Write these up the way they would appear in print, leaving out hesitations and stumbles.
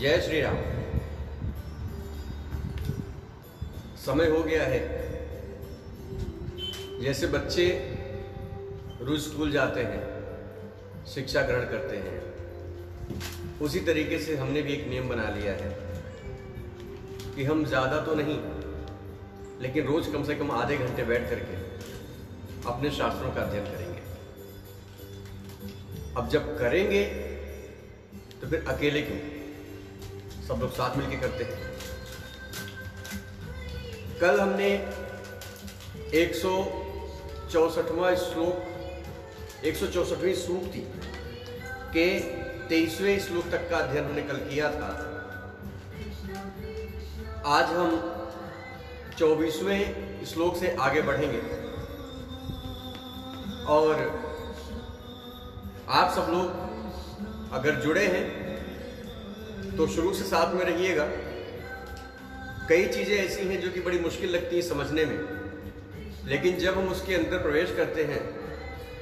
जय श्री राम। समय हो गया है, जैसे बच्चे रोज स्कूल जाते हैं, शिक्षा ग्रहण करते हैं, उसी तरीके से हमने भी एक नियम बना लिया है कि हम ज़्यादा तो नहीं, लेकिन रोज कम से कम आधे घंटे बैठ करके अपने शास्त्रों का अध्ययन करेंगे। अब जब करेंगे तो फिर अकेले क्यों, सब लोग साथ मिलके करते हैं। कल हमने 164वां श्लोक 164वीं सूक्ति के 23वें श्लोक तक का अध्ययन हमने कल किया था। आज हम 24वें श्लोक से आगे बढ़ेंगे और आप सब लोग अगर जुड़े हैं तो शुरू से साथ में रहिएगा। कई चीजें ऐसी हैं जो कि बड़ी मुश्किल लगती हैं समझने में, लेकिन जब हम उसके अंदर प्रवेश करते हैं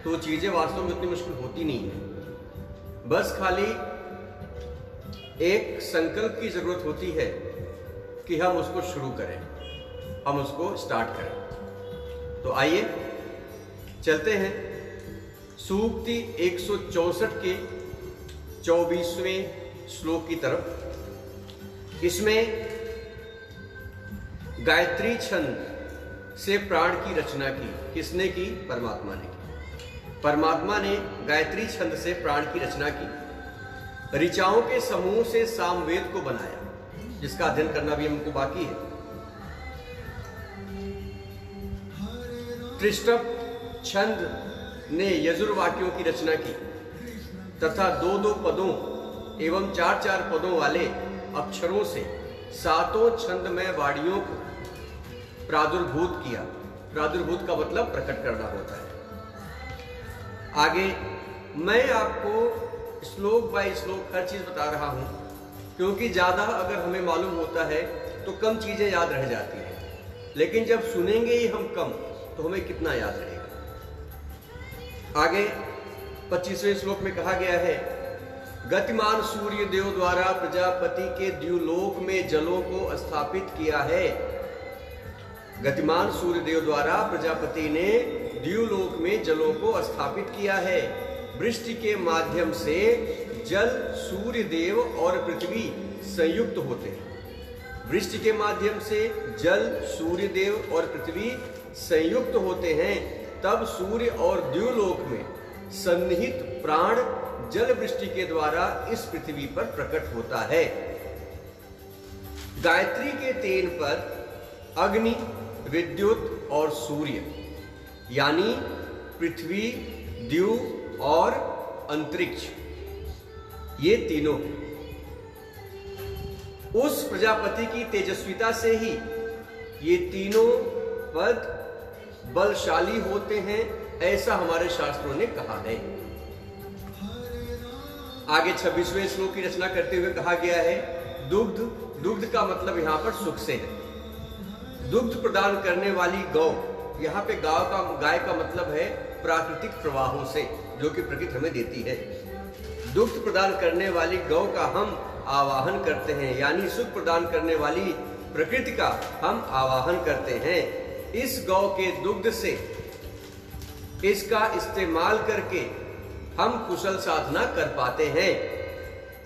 तो चीजें वास्तव में उतनी मुश्किल होती नहीं है। बस खाली एक संकल्प की जरूरत होती है कि हम उसको शुरू करें, हम उसको स्टार्ट करें। तो आइए चलते हैं सूक्ति 164 के 24वें श्लोक की तरफ। इसमें गायत्री छंद से प्राण की रचना की किसने की? परमात्मा ने की। परमात्मा ने गायत्री छंद से प्राण की रचना की। ऋचाओं के समूह से सामवेद को बनाया, जिसका अध्ययन करना भी हमको बाकी है। त्रिष्टप छंद ने यजुर्वाक्यों की रचना की तथा 2-2 पदों एवं 4-4 पदों वाले अक्षरों से 7 छंदमय वाणियों को प्रादुर्भूत किया। प्रादुर्भूत का मतलब प्रकट करना होता है। आगे मैं आपको श्लोक बाय श्लोक हर चीज बता रहा हूं, क्योंकि ज्यादा अगर हमें मालूम होता है तो कम चीजें याद रह जाती हैं, लेकिन जब सुनेंगे ही हम कम तो हमें कितना याद रहेगा। आगे 25वें श्लोक में कहा गया है, गतिमान सूर्य देव द्वारा प्रजापति के द्युलोक में जलों को स्थापित किया है। गतिमान सूर्य देव द्वारा प्रजापति ने द्युलोक में जलों को स्थापित किया है। वृष्टि के माध्यम से जल सूर्य देव और पृथ्वी संयुक्त होते हैं। वृष्टि के माध्यम से जल सूर्य देव और पृथ्वी संयुक्त होते हैं, तब सूर्य और द्युलोक में सन्निहित प्राण जल वृष्टि के द्वारा इस पृथ्वी पर प्रकट होता है। गायत्री के तेन पर अग्नि, विद्युत और सूर्य यानी पृथ्वी, द्यु और अंतरिक्ष, ये तीनों उस प्रजापति की तेजस्विता से ही ये तीनों पद बलशाली होते हैं, ऐसा हमारे शास्त्रों ने कहा है। आगे 26वें श्लोक की रचना करते हुए कहा गया है, दुग्ध। दुग्ध का मतलब यहां पर सुख से है। दुग्ध प्रदान करने वाली गौ, यहाँ पे गाय का मतलब है प्राकृतिक प्रवाहों से, जो कि प्रकृति हमें देती है। दुग्ध प्रदान करने वाली गौ का हम आवाहन करते हैं, यानी सुख प्रदान करने वाली प्रकृति का हम आवाहन करते हैं। इस गौ के दुग्ध से, इसका इस्तेमाल करके हम कुशल साधना कर पाते हैं।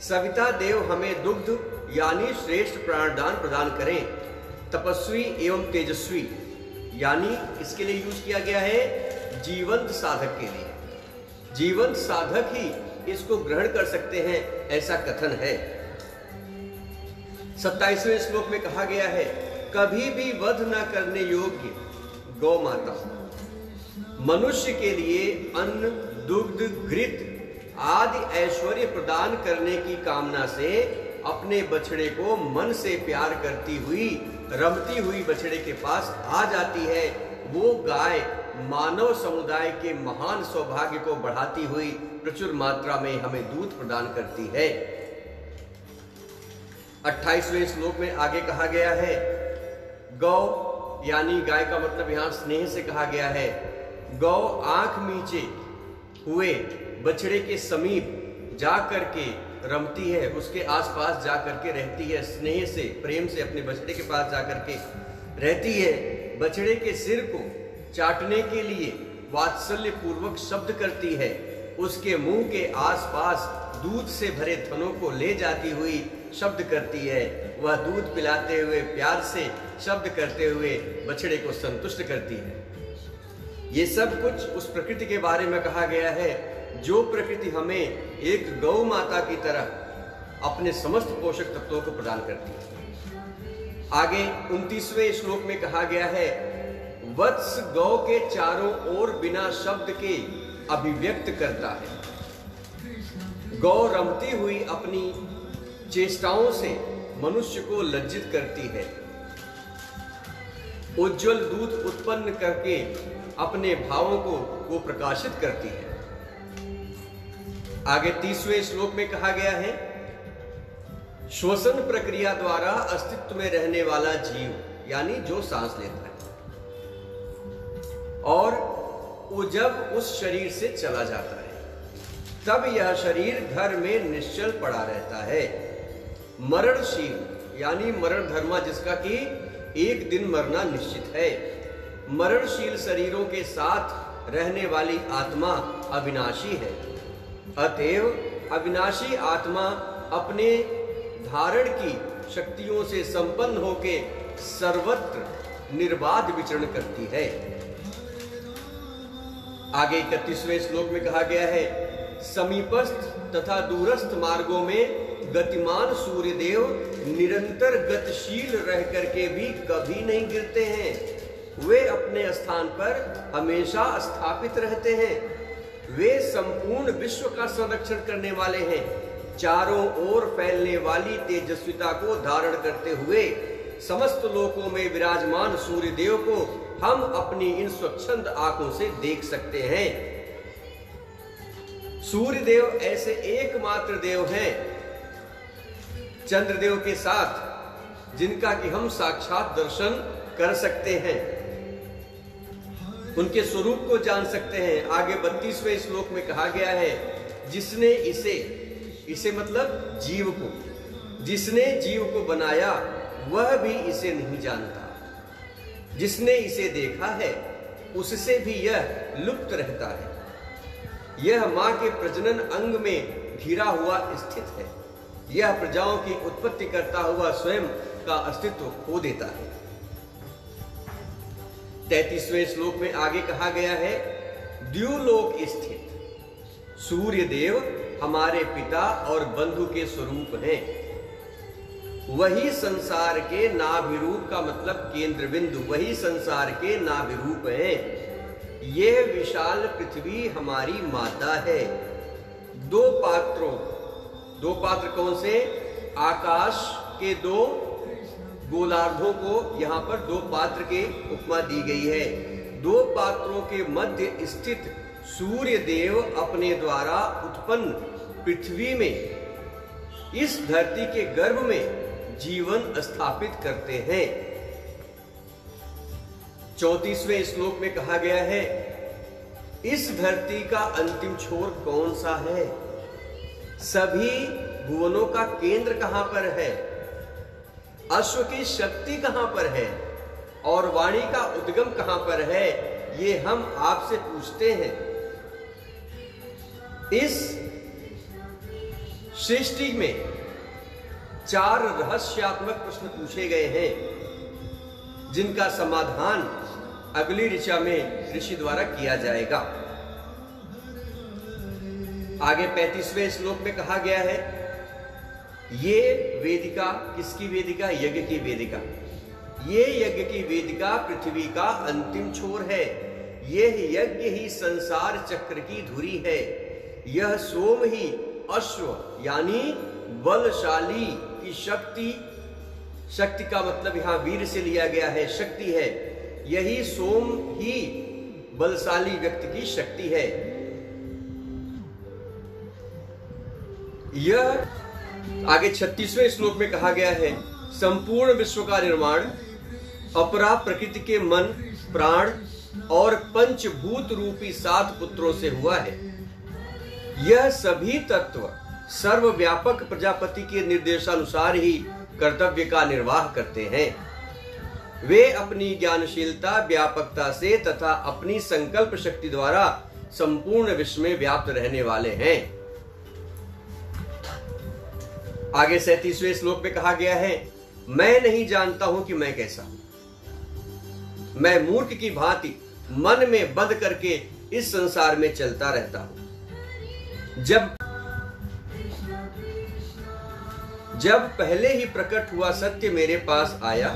सविता देव हमें दुग्ध यानी श्रेष्ठ प्राणदान प्रदान करें। तपस्वी एवं तेजस्वी यानी इसके लिए यूज किया गया है जीवंत साधक के लिए। जीवंत साधक ही इसको ग्रहण कर सकते हैं, ऐसा कथन है। 27वें श्लोक में कहा गया है, कभी भी वध न करने योग्य गौ माता मनुष्य के लिए अन्न, दुग्ध, घृत आदि ऐश्वर्य प्रदान करने की कामना से अपने बछड़े को मन से प्यार करती हुई, रमती हुई बछड़े के पास आ जाती है। वो गाय मानव समुदाय के महान सौभाग्य को बढ़ाती हुई प्रचुर मात्रा में हमें दूध प्रदान करती है। 28वें श्लोक में आगे कहा गया है, गौ यानी गाय का मतलब यहां स्नेह से कहा गया है। गौ आंख मीचे हुए बछड़े के समीप जा करके रमती है, उसके आसपास जा करके रहती है, स्नेह से प्रेम से अपने बछड़े के पास जा करके रहती है। बछड़े के सिर को चाटने के लिए वात्सल्य पूर्वक शब्द करती है, उसके मुंह के आसपास दूध से भरे थनों को ले जाती हुई शब्द करती है। वह दूध पिलाते हुए प्यार से शब्द करते हुए बछड़े को संतुष्ट करती है। ये सब कुछ उस प्रकृति के बारे में कहा गया है जो प्रकृति हमें एक गौ माता की तरह अपने समस्त पोषक तत्वों को प्रदान करती है। आगे 29वें श्लोक में कहा गया है, वत्स गौ के चारों ओर बिना शब्द के अभिव्यक्त करता है। गौ रमती हुई अपनी चेष्टाओं से मनुष्य को लज्जित करती है। उज्जवल दूत उत्पन्न करके अपने भावों को वो प्रकाशित करती है। आगे 30वें श्लोक में कहा गया है, श्वसन प्रक्रिया द्वारा अस्तित्व में रहने वाला जीव, यानी जो सांस लेता है, और वो जब उस शरीर से चला जाता है तब यह शरीर घर में निश्चल पड़ा रहता है। मरणशील यानी मरण धर्मा, जिसका कि एक दिन मरना निश्चित है। मरणशील शरीरों के साथ रहने वाली आत्मा अविनाशी है। अतएव अविनाशी आत्मा अपने धारण की शक्तियों से संपन्न होकर सर्वत्र निर्बाध विचरण करती है। आगे 31वें श्लोक में कहा गया है, समीपस्थ तथा दूरस्थ मार्गों में गतिमान सूर्यदेव निरंतर गतिशील रह करके भी कभी नहीं गिरते हैं। वे अपने स्थान पर हमेशा स्थापित रहते हैं। वे संपूर्ण विश्व का संरक्षण करने वाले हैं। चारों ओर फैलने वाली तेजस्विता को धारण करते हुए समस्त लोकों में विराजमान सूर्यदेव को हम अपनी इन स्वच्छंद आंखों से देख सकते हैं। सूर्यदेव ऐसे एकमात्र देव हैं चंद्रदेव के साथ जिनका कि हम साक्षात दर्शन कर सकते हैं, उनके स्वरूप को जान सकते हैं। आगे 32वें श्लोक में कहा गया है, जिसने इसे मतलब जीव को, जिसने जीव को बनाया वह भी इसे नहीं जानता। जिसने इसे देखा है उससे भी यह लुप्त रहता है। यह मां के प्रजनन अंग में घिरा हुआ स्थित है। यह प्रजाओं की उत्पत्ति करता हुआ स्वयं का अस्तित्व खो देता है। 33वें श्लोक में आगे कहा गया है, द्युलोक स्थित सूर्य देव हमारे पिता और बंधु के स्वरूप हैं। वही संसार के नाभिरूप का मतलब केंद्र बिंदु, वही संसार के नाभिरूप है। यह विशाल पृथ्वी हमारी माता है। दो पात्र कौन से? आकाश के दो गोलार्धों को यहाँ पर दो पात्र के उपमा दी गई है। दो पात्रों के मध्य स्थित सूर्य देव अपने द्वारा उत्पन्न पृथ्वी में इस धरती के गर्भ में जीवन स्थापित करते हैं। 34वें श्लोक में कहा गया है, इस धरती का अंतिम छोर कौन सा है? सभी भुवनों का केंद्र कहां पर है? अश्व की शक्ति कहां पर है? और वाणी का उद्गम कहां पर है? ये हम आपसे पूछते हैं। इस सृष्टि में 4 रहस्यात्मक प्रश्न पूछे गए हैं जिनका समाधान अगली ऋचा में ऋषि द्वारा किया जाएगा। आगे 35वें श्लोक में कहा गया है, ये वेदिका किसकी वेदिका? यज्ञ की वेदिका। ये यज्ञ की वेदिका पृथ्वी का अंतिम छोर है। यह यज्ञ ही संसार चक्र की धुरी है। यह सोम ही अश्व यानी बलशाली की शक्ति का मतलब यहां वीर से लिया गया है, शक्ति है। यही सोम ही बलशाली व्यक्ति की शक्ति है। यह आगे 36वें श्लोक में कहा गया है, संपूर्ण विश्व का निर्माण अपरा प्रकृति के मन, प्राण और पंचभूत रूपी 7 पुत्रों से हुआ है। यह सभी तत्व सर्वव्यापक प्रजापति के निर्देशानुसार ही कर्तव्य का निर्वाह करते हैं। वे अपनी ज्ञानशीलता, व्यापकता से तथा अपनी संकल्प शक्ति द्वारा संपूर्ण विश्व में व्याप्त रहने वाले हैं। आगे 37वें श्लोक में कहा गया है, मैं नहीं जानता हूं कि मैं कैसा हूं। मैं मूर्ख की भांति मन में बंद करके इस संसार में चलता रहता हूं। जब पहले ही प्रकट हुआ सत्य मेरे पास आया,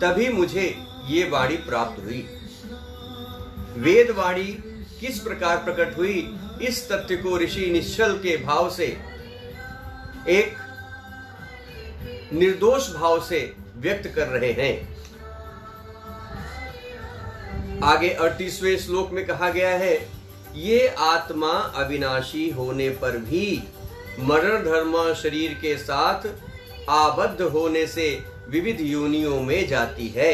तभी मुझे ये वाणी प्राप्त हुई। वेद वाणी किस प्रकार प्रकट हुई, इस तथ्य को ऋषि निश्चल के भाव से, एक निर्दोष भाव से व्यक्त कर रहे हैं। आगे 38वें श्लोक में कहा गया है, ये आत्मा अविनाशी होने पर भी मरण धर्म शरीर के साथ आबद्ध होने से विविध योनियों में जाती है।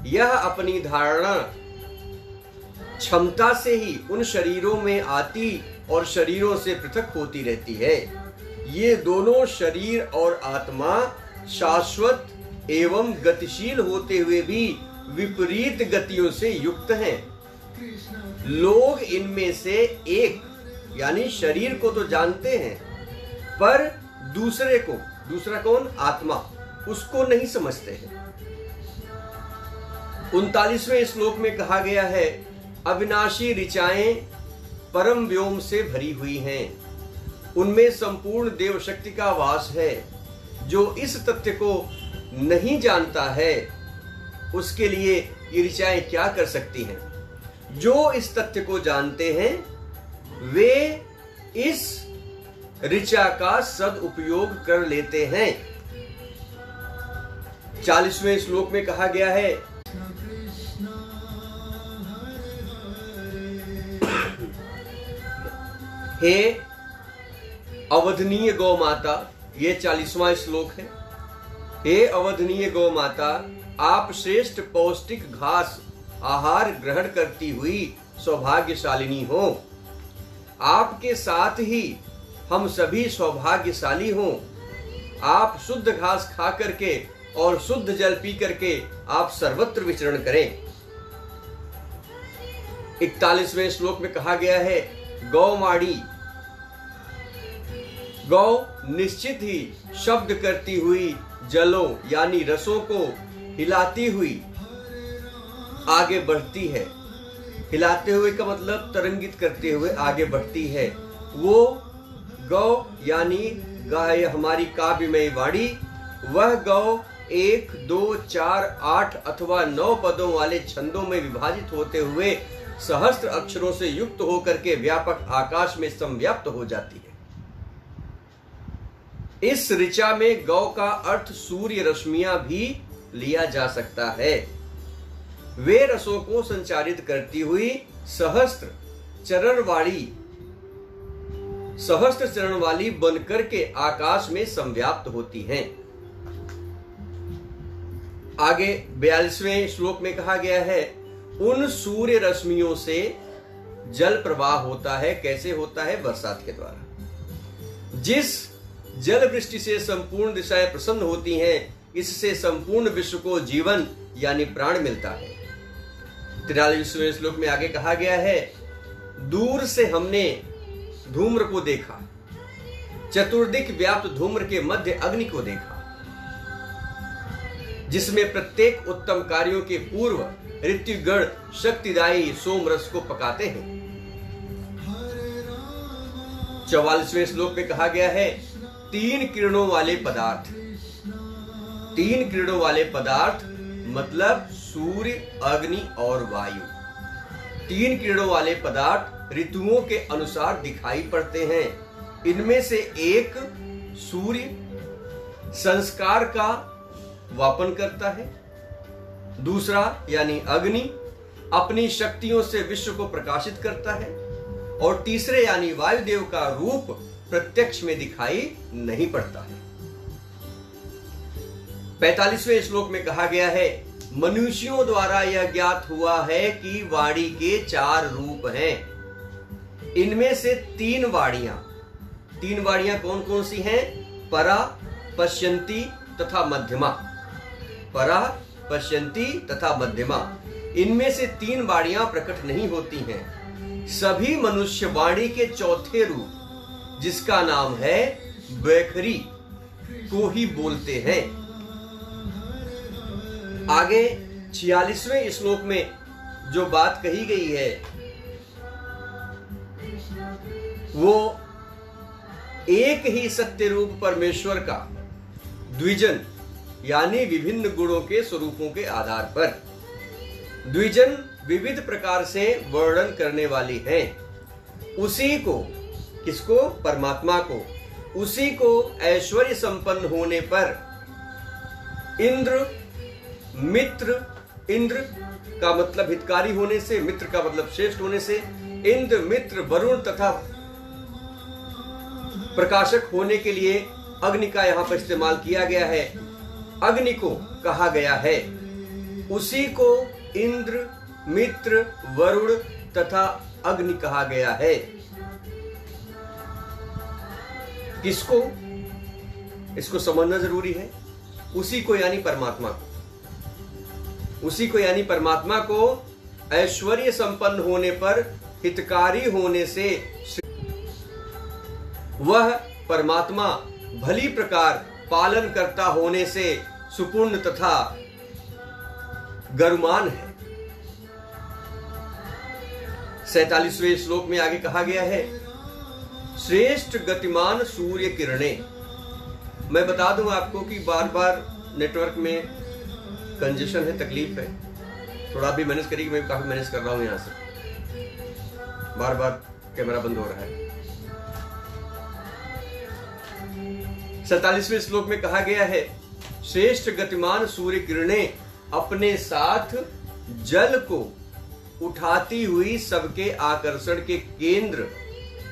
यह अपनी धारणा क्षमता से ही उन शरीरों में आती और शरीरों से पृथक होती रहती है। ये दोनों शरीर और आत्मा शाश्वत एवं गतिशील होते हुए भी विपरीत गतियों से युक्त हैं। लोग इनमें से एक यानी शरीर को तो जानते हैं, पर दूसरे को, दूसरा कौन, आत्मा, उसको नहीं समझते हैं। 39वें श्लोक में कहा गया है, अविनाशी ऋचाएं परम व्योम से भरी हुई हैं। उनमें संपूर्ण देव शक्ति का वास है। जो इस तथ्य को नहीं जानता है, उसके लिए ये ऋचाएं क्या कर सकती हैं। जो इस तथ्य को जानते हैं, वे इस ऋचा का सदुपयोग कर लेते हैं। 40वें श्लोक में कहा गया है, हे अवधनीय गौ माता, ये 40वां श्लोक है। हे अवधनीय गौ माता, आप श्रेष्ठ पौष्टिक घास आहार ग्रहण करती हुई सौभाग्यशालिनी हो। आपके साथ ही हम सभी सौभाग्यशाली हों। आप शुद्ध घास खा करके और शुद्ध जल पी करके आप सर्वत्र विचरण करें। 41वें श्लोक में कहा गया है, गौमाड़ी, गौ निश्चित ही शब्द करती हुई जलों यानी रसों को हिलाती हुई आगे बढ़ती है। हिलाते हुए का मतलब तरंगित करते हुए आगे बढ़ती है। वो गौ यानी गाय हमारी काव्यमयी वाणी, वह गौ 1, 2, 4, 8 अथवा 9 पदों वाले छंदों में विभाजित होते हुए सहस्त्र अक्षरों से युक्त होकर के व्यापक आकाश में संव्याप्त हो जाती है। इस ऋचा में गौ का अर्थ सूर्य रश्मियां भी लिया जा सकता है। वे रसों को संचारित करती हुई सहस्त्र चरण वाली बनकर के आकाश में संव्याप्त होती हैं। आगे 42वें श्लोक में कहा गया है, उन सूर्य रश्मियों से जल प्रवाह होता है। कैसे होता है? बरसात के द्वारा। जिस जल वृष्टि से संपूर्ण दिशाएं प्रसन्न होती हैं, इससे संपूर्ण विश्व को जीवन यानी प्राण मिलता है। 43वें श्लोक में आगे कहा गया है, दूर से हमने धूम्र को देखा, चतुर्दिक व्याप्त धूम्र के मध्य अग्नि को देखा, जिसमें प्रत्येक उत्तम कार्यों के पूर्व ऋत्युगण शक्तिदायी सोमरस को पकाते हैं। 44वें श्लोक में कहा गया है, 3 किरणों वाले पदार्थ। 3 किरणों वाले पदार्थ मतलब सूर्य, अग्नि और वायु। 3 किरणों वाले पदार्थ ऋतुओं के अनुसार दिखाई पड़ते हैं। इनमें से एक सूर्य संस्कार का वापन करता है, दूसरा यानी अग्नि अपनी शक्तियों से विश्व को प्रकाशित करता है, और तीसरे यानी वायुदेव का रूप प्रत्यक्ष में दिखाई नहीं पड़ता है। 45वें श्लोक में कहा गया है, मनुष्यों द्वारा यह ज्ञात हुआ है कि वाणी के 4 रूप हैं। इनमें से 3 वाणियां तीन वाणियां कौन कौन सी हैं? परा, पश्यन्ति तथा मध्यमा। परा, पश्यन्ति तथा मध्यमा, इनमें से तीन वाणियां प्रकट नहीं होती हैं। सभी मनुष्य वाणी के चौथे रूप, जिसका नाम है वैखरी, को ही बोलते हैं। आगे 46वें श्लोक में जो बात कही गई है वो एक ही सत्य रूप परमेश्वर का द्विजन यानी विभिन्न गुणों के स्वरूपों के आधार पर द्विजन विविध प्रकार से वर्णन करने वाली है। उसी को, किसको? परमात्मा को। उसी को ऐश्वर्य संपन्न होने पर इंद्र, मित्र, इंद्र का मतलब हितकारी होने से, मित्र का मतलब श्रेष्ठ होने से, इंद्र, मित्र, वरुण तथा प्रकाशक होने के लिए अग्नि का यहां पर इस्तेमाल किया गया है। अग्नि को कहा गया है। उसी को इंद्र, मित्र, वरुण तथा अग्नि कहा गया है। किसको? इसको समझना जरूरी है। उसी को यानी परमात्मा को। उसी को यानी परमात्मा को ऐश्वर्य संपन्न होने पर, हितकारी होने से, वह परमात्मा भली प्रकार पालन करता होने से सुपूर्ण तथा गरुमान है। 47वें श्लोक में आगे कहा गया है, श्रेष्ठ गतिमान सूर्य किरणें। मैं बता दूं आपको कि बार बार नेटवर्क में कंजेशन है, तकलीफ है, थोड़ा भी मैनेज करिए। मैं काफी मैनेज कर रहा हूं, यहां से बार बार कैमरा बंद हो रहा है। 47वें श्लोक में कहा गया है, श्रेष्ठ गतिमान सूर्य किरणें अपने साथ जल को उठाती हुई सबके आकर्षण के केंद्र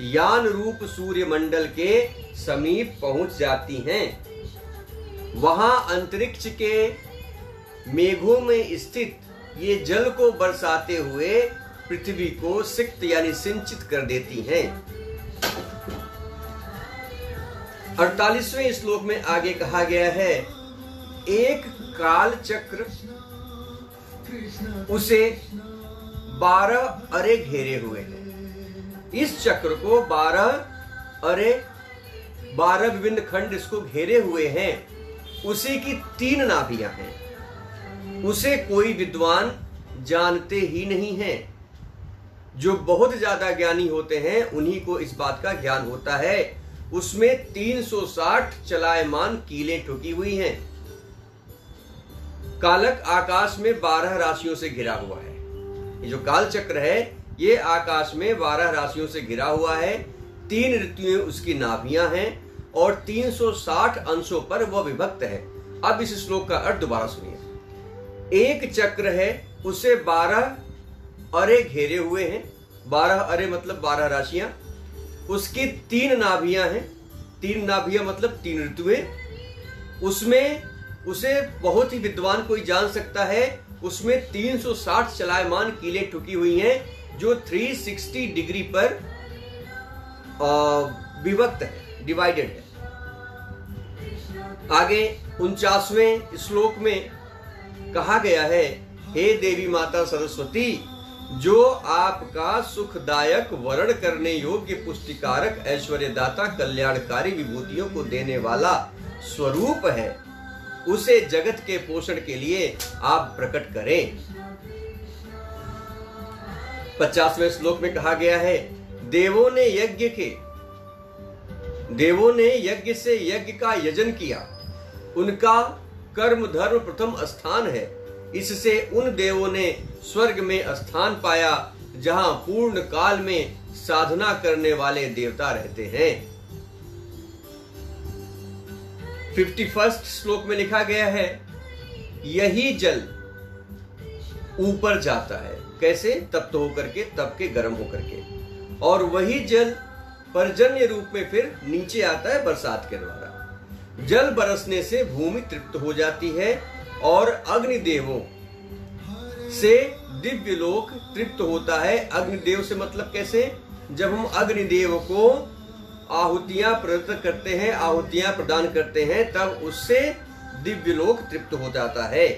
यान रूप सूर्य मंडल के समीप पहुंच जाती हैं। वहां अंतरिक्ष के मेघों में स्थित ये जल को बरसाते हुए पृथ्वी को सिक्त यानी सिंचित कर देती हैं। 48वें श्लोक में आगे कहा गया है, एक काल चक्र उसे 12 अरे घेरे हुए हैं। इस चक्र को 12 विभिन्न खंड इसको घेरे हुए हैं। उसी की 3 नाभियां हैं। उसे कोई विद्वान जानते ही नहीं है। जो बहुत ज्यादा ज्ञानी होते हैं उन्हीं को इस बात का ज्ञान होता है। उसमें 360 चलायमान कीलें ठुकी हुई हैं। कालक आकाश में 12 राशियों से घिरा हुआ है। ये जो काल चक्र है ये आकाश में 12 राशियों से घिरा हुआ है। 3 ऋतुएं उसकी नाभियां हैं और 360 अंशों पर वह विभक्त है। अब इस श्लोक का अर्थ दोबारा सुनिए। एक चक्र है, उसे 12 अरे घेरे हुए हैं। 12 अरे मतलब 12 राशियां। उसकी 3 नाभियां हैं। 3 नाभियां मतलब 3 ऋतुएं। उसमें उसे बहुत ही विद्वान कोई जान सकता है। उसमें 360 चलायमान कीलें ठुकी हुई हैं जो 360 डिग्री पर विभक्त है, डिवाइडेड है। आगे 49वें श्लोक में कहा गया है, हे देवी माता सरस्वती, जो आपका सुखदायक वर्ण करने योग्य पुष्टिकारक ऐश्वर्यदाता कल्याणकारी विभूतियों को देने वाला स्वरूप है, उसे जगत के पोषण के लिए आप प्रकट करें। 50वें श्लोक में कहा गया है, देवों ने यज्ञ से यज्ञ का यजन किया। उनका कर्म धर्म प्रथम स्थान है। इससे उन देवों ने स्वर्ग में स्थान पाया जहां पूर्ण काल में साधना करने वाले देवता रहते हैं। 51 श्लोक में लिखा गया है, यही जल ऊपर जाता है। कैसे? तप्त होकर के, तप के गर्म होकर के, और वही जल पर्जन्य रूप में फिर नीचे आता है बरसात के द्वारा। जल बरसने से भूमि तृप्त हो जाती है और अग्निदेवों से दिव्य लोक तृप्त होता है। अग्निदेव से मतलब कैसे? जब हम अग्निदेव को आहुतियां प्रदत्त करते हैं, आहुतियां प्रदान करते हैं, तब उससे दिव्य लोक तृप्त हो जाता है।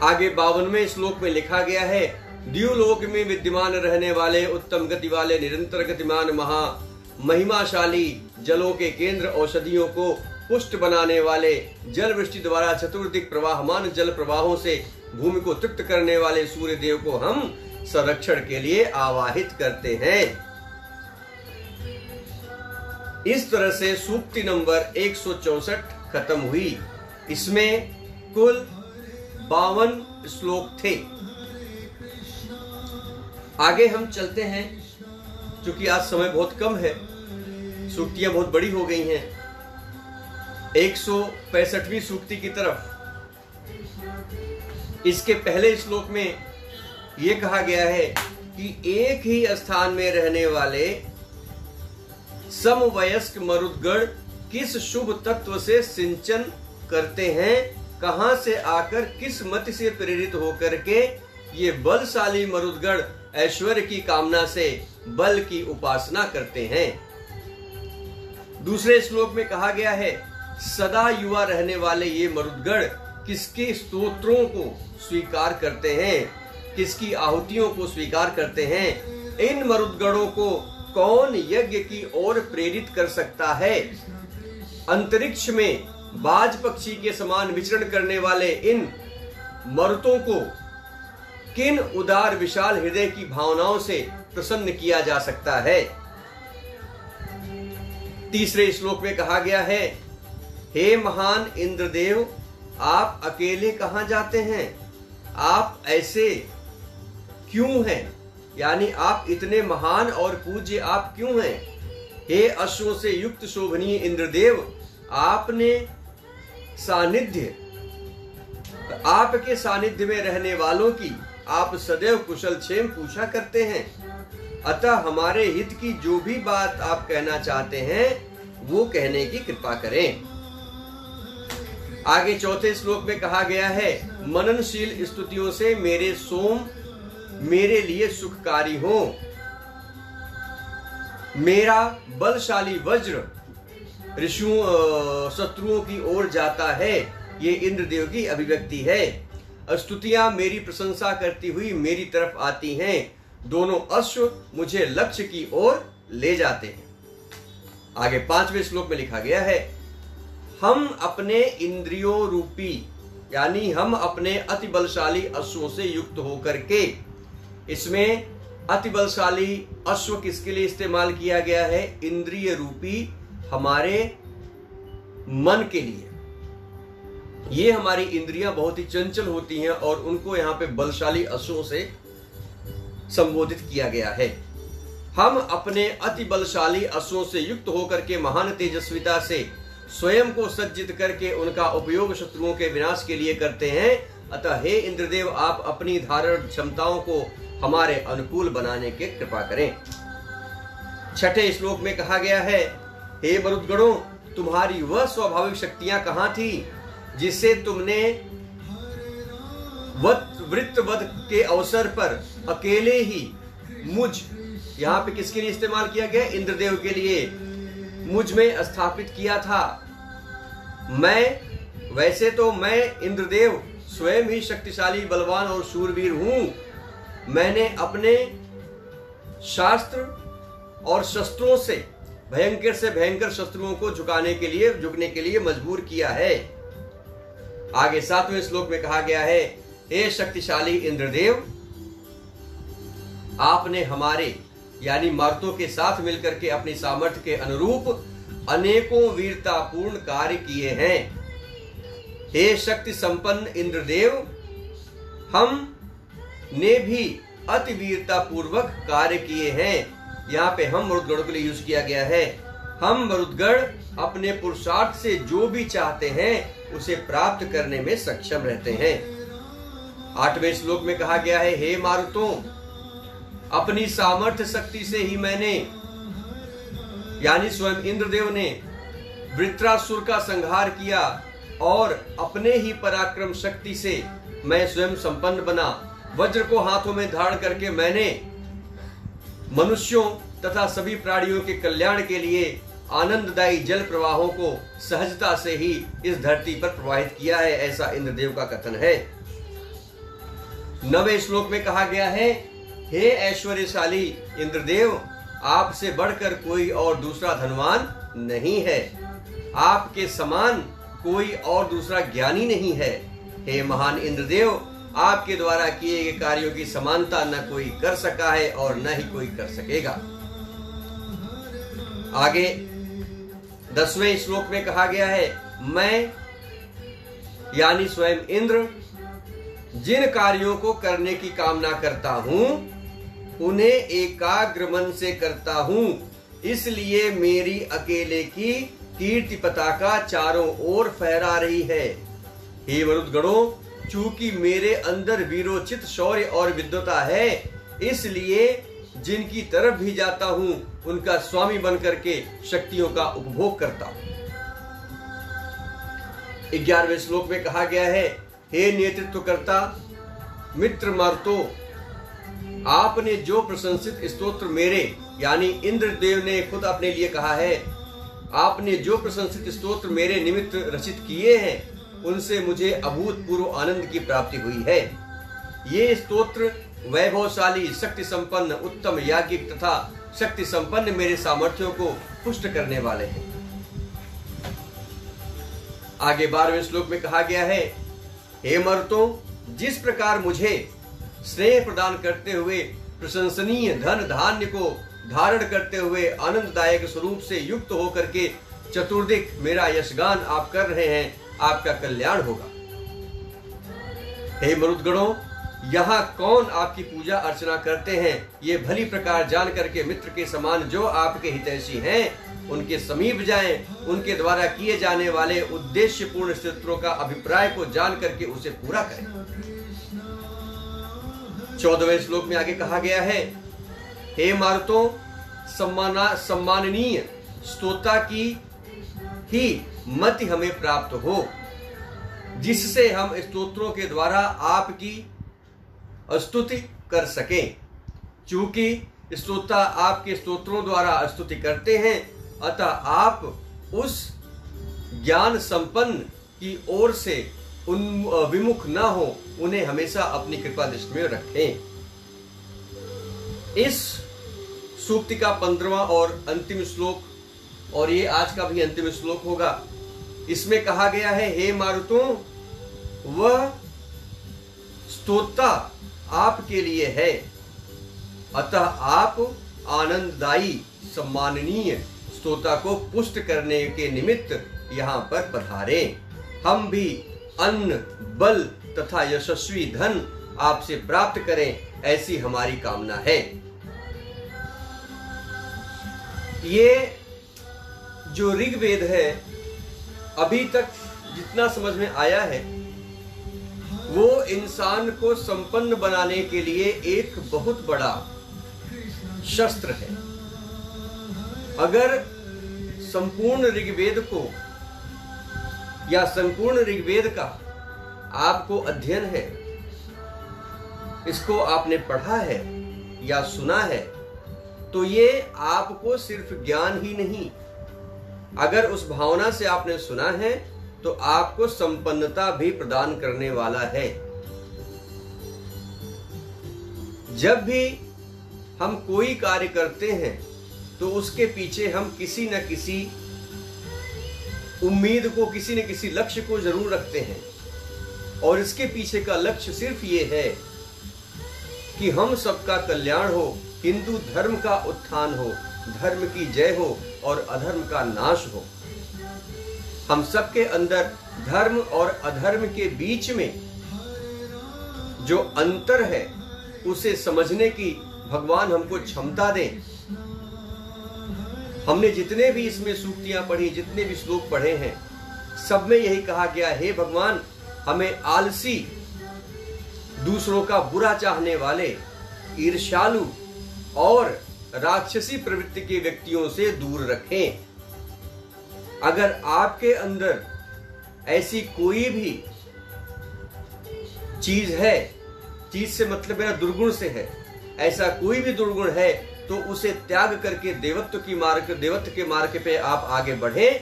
आगे 52वें श्लोक में लिखा गया है, द्युलोक में विद्यमान रहने वाले उत्तम गति वाले निरंतर गतिमान महा महिमाशाली जलों के केंद्र औषधियों को पुष्ट बनाने वाले जल वृष्टि द्वारा चतुर्दिक प्रवाहमान जल प्रवाहों से भूमि को तृप्त करने वाले सूर्य देव को हम संरक्षण के लिए आवाहित करते हैं। इस तरह से सूक्ति नंबर 164 खत्म हुई। इसमें कुल 52 श्लोक थे। आगे हम चलते हैं, क्योंकि आज समय बहुत कम है, सूक्तियां बहुत बड़ी हो गई हैं, 165वीं सूक्ति की तरफ। इसके पहले श्लोक में यह कहा गया है कि एक ही स्थान में रहने वाले समवयस्क मरुदगण किस शुभ तत्व से सिंचन करते हैं, कहां से आकर किस मति से प्रेरित होकर के ये बलशाली मरुदगण ऐश्वर्य की कामना से बल की उपासना करते हैं। दूसरे श्लोक में कहा गया है, सदा युवा रहने वाले ये मरुदगण किसके स्तोत्रों को स्वीकार करते हैं, किसकी आहुतियों को स्वीकार करते हैं। इन मरुदगणों को कौन यज्ञ की ओर प्रेरित कर सकता है। अंतरिक्ष में बाज पक्षी के समान विचरण करने वाले इन मरुतों को किन उदार विशाल हृदय की भावनाओं से प्रसन्न किया जा सकता है। तीसरे श्लोक में कहा गया है, हे महान इंद्रदेव, आप अकेले कहां जाते हैं, आप ऐसे क्यों हैं, यानी आप इतने महान और पूज्य आप क्यों हैं। हे अश्वों से युक्त शोभनीय इंद्रदेव, आपने सानिध्य, आपके सानिध्य में रहने वालों की आप सदैव कुशल क्षेम पूछा करते हैं। अतः हमारे हित की जो भी बात आप कहना चाहते हैं वो कहने की कृपा करें। आगे चौथे श्लोक में कहा गया है, मननशील स्तुतियों से मेरे सोम मेरे लिए सुखकारी हो। मेरा बलशाली वज्र ऋषियों शत्रुओं की ओर जाता है, ये इंद्रदेव की अभिव्यक्ति है। स्तुतियां मेरी प्रशंसा करती हुई मेरी तरफ आती हैं, दोनों अश्व मुझे लक्ष्य की ओर ले जाते हैं। आगे 5वें श्लोक में लिखा गया है, हम अपने इंद्रियों रूपी, यानी हम अपने अति बलशाली अश्वों से युक्त होकर के, इसमें अति बलशाली अश्व किसके लिए इस्तेमाल किया गया है, इंद्रिय रूपी हमारे मन के लिए। ये हमारी इंद्रियां बहुत ही चंचल होती हैं और उनको यहाँ पे बलशाली अश्वों से संबोधित किया गया है। हम अपने अति बलशाली अश्वों से युक्त होकर के महान तेजस्विता से स्वयं को सज्जित करके उनका उपयोग शत्रुओं के विनाश के लिए करते हैं। अतः हे इंद्रदेव, आप अपनी धारण क्षमताओं को हमारे अनुकूल बनाने की कृपा करें। छठे श्लोक में कहा गया है, हे मरुदगणों, तुम्हारी वह स्वाभाविक शक्तियां कहां थी जिससे तुमने वृत्तवध के अवसर पर अकेले ही मुझ, यहां पे किसके लिए इस्तेमाल किया गया, इंद्रदेव के लिए, मुझ में स्थापित किया था। वैसे तो मैं इंद्रदेव स्वयं ही शक्तिशाली बलवान और शूरवीर हूं। मैंने अपने शास्त्र और शस्त्रों से भयंकर से भयंकर शत्रुओं को झुकने के लिए मजबूर किया है। आगे 7वें श्लोक में कहा गया है, हे शक्तिशाली इंद्रदेव, आपने हमारे यानी मारुतों के साथ मिलकर के अपनी सामर्थ्य के अनुरूप अनेकों वीरतापूर्ण कार्य किए हैं। हे शक्ति संपन्न इंद्रदेव, हम ने भी अति वीरता पूर्वक कार्य किए हैं। यहाँ पे हम मरुदगण के लिए यूज किया गया है। हम मरुदगण अपने पुरुषार्थ से जो भी चाहते हैं उसे प्राप्त करने में सक्षम रहते हैं। 8वें श्लोक में कहा गया है, हे मारुतों, अपनी सामर्थ्य शक्ति से ही मैंने, यानी स्वयं इंद्रदेव ने वृत्रासुर का संहार किया और अपने ही पराक्रम शक्ति से मैं स्वयं संपन्न बना। वज्र को हाथों में धारण करके मैंने मनुष्यों तथा सभी प्राणियों के कल्याण के लिए आनंददायी जल प्रवाहों को सहजता से ही इस धरती पर प्रवाहित किया है, ऐसा इंद्रदेव का कथन है। 9वें श्लोक में कहा गया है, हे ऐश्वर्यशाली इंद्रदेव, आपसे बढ़कर कोई और दूसरा धनवान नहीं है, आपके समान कोई और दूसरा ज्ञानी नहीं है। हे महान इंद्रदेव, आपके द्वारा किए गए कार्यों की समानता न कोई कर सका है और न ही कोई कर सकेगा। आगे 10वें श्लोक में कहा गया है, मैं यानी स्वयं इंद्र जिन कार्यों को करने की कामना करता हूं उन्हें एकाग्र मन से करता हूं, इसलिए मेरी अकेले की कीर्ति पताका चारों ओर फहरा रही है। हे मरुदगणों, चूंकि मेरे अंदर वीरोचित शौर्य और विद्वता है, इसलिए जिनकी तरफ भी जाता हूं उनका स्वामी बनकर के शक्तियों का उपभोग करता हूं। 11वें श्लोक में कहा गया है, हे नेतृत्वकर्ता मित्र मर्तो, आपने जो प्रशंसित स्तोत्र मेरे यानी इंद्रदेव ने खुद अपने लिए कहा है, आपने जो प्रशंसित स्तोत्र मेरे निमित्त रचित किए हैं उनसे मुझे अभूतपूर्व आनंद की प्राप्ति हुई है। ये स्तोत्र वैभवशाली, शक्ति संपन्न, उत्तम याज्ञिक तथा शक्ति संपन्न मेरे सामर्थ्यों को पुष्ट करने वाले हैं। आगे 12वें श्लोक में कहा गया है, हे मर्तों, जिस प्रकार मुझे स्नेह प्रदान करते हुए प्रशंसनीय धन धान्य को धारण करते हुए आनंददायक स्वरूप से युक्त होकर के चतुर्दिक मेरा यशगान आप कर रहे हैं, आपका कल्याण होगा। हे मरुदगणों, यहाँ कौन आपकी पूजा अर्चना करते हैं, ये भली प्रकार जान करके मित्र के समान जो आपके हितैषी हैं उनके समीप जाएं, उनके द्वारा किए जाने वाले उद्देश्यपूर्ण स्तोत्रों का अभिप्राय को जान करके उसे पूरा करें। 14वें श्लोक में आगे कहा गया है, हे मारुतों, सम्माननीय स्तोता की ही मति हमें प्राप्त हो, जिससे हम स्तोत्रों के द्वारा आपकी स्तुति कर सकें। चूंकि स्तोता आपके स्तोत्रों द्वारा स्तुति करते हैं, अतः आप उस ज्ञान संपन्न की ओर से विमुख न हो, उन्हें हमेशा अपनी कृपा दृष्टि में रखें। इस सूक्ति का 15वां और अंतिम श्लोक, और ये आज का भी अंतिम श्लोक होगा, इसमें कहा गया है, हे मारुतों, वह स्तोता आपके लिए है, अतः आप आनंददायी सम्माननीय स्तोता को पुष्ट करने के निमित्त यहाँ पर पधारे। हम भी अन्न, बल तथा यशस्वी धन आपसे प्राप्त करें, ऐसी हमारी कामना है। ये जो ऋग्वेद है, अभी तक जितना समझ में आया है, वो इंसान को संपन्न बनाने के लिए एक बहुत बड़ा शस्त्र है। अगर संपूर्ण ऋग्वेद को या संपूर्ण ऋग्वेद का आपको अध्ययन है, इसको आपने पढ़ा है या सुना है, तो ये आपको सिर्फ ज्ञान ही नहीं, अगर उस भावना से आपने सुना है तो आपको संपन्नता भी प्रदान करने वाला है। जब भी हम कोई कार्य करते हैं तो उसके पीछे हम किसी न किसी उम्मीद को, किसी न किसी लक्ष्य को जरूर रखते हैं, और इसके पीछे का लक्ष्य सिर्फ ये है कि हम सबका कल्याण हो, हिंदू धर्म का उत्थान हो, धर्म की जय हो और अधर्म का नाश हो। हम सबके अंदर धर्म और अधर्म के बीच में जो अंतर है उसे समझने की भगवान हमको क्षमता दें। हमने जितने भी इसमें सूक्तियां पढ़ी, जितने भी श्लोक पढ़े हैं, सब में यही कहा गया, हे भगवान, हमें आलसी, दूसरों का बुरा चाहने वाले, ईर्ष्यालु और राक्षसी प्रवृत्ति के व्यक्तियों से दूर रखें। अगर आपके अंदर ऐसी कोई भी चीज है, चीज से मतलब मेरा दुर्गुण से है, ऐसा कोई भी दुर्गुण है, तो उसे त्याग करके देवत्व के मार्ग पे आप आगे बढ़ें,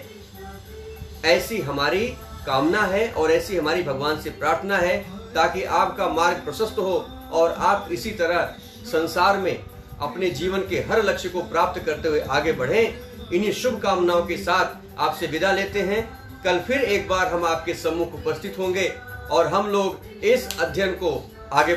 ऐसी हमारी कामना है और ऐसी हमारी भगवान से प्रार्थना है, ताकि आपका मार्ग प्रशस्त हो और आप इसी तरह संसार में अपने जीवन के हर लक्ष्य को प्राप्त करते हुए आगे बढ़ें। इन्हीं शुभ कामनाओं के साथ आपसे विदा लेते हैं। कल फिर एक बार हम आपके सम्मुख उपस्थित होंगे और हम लोग इस अध्ययन को आगे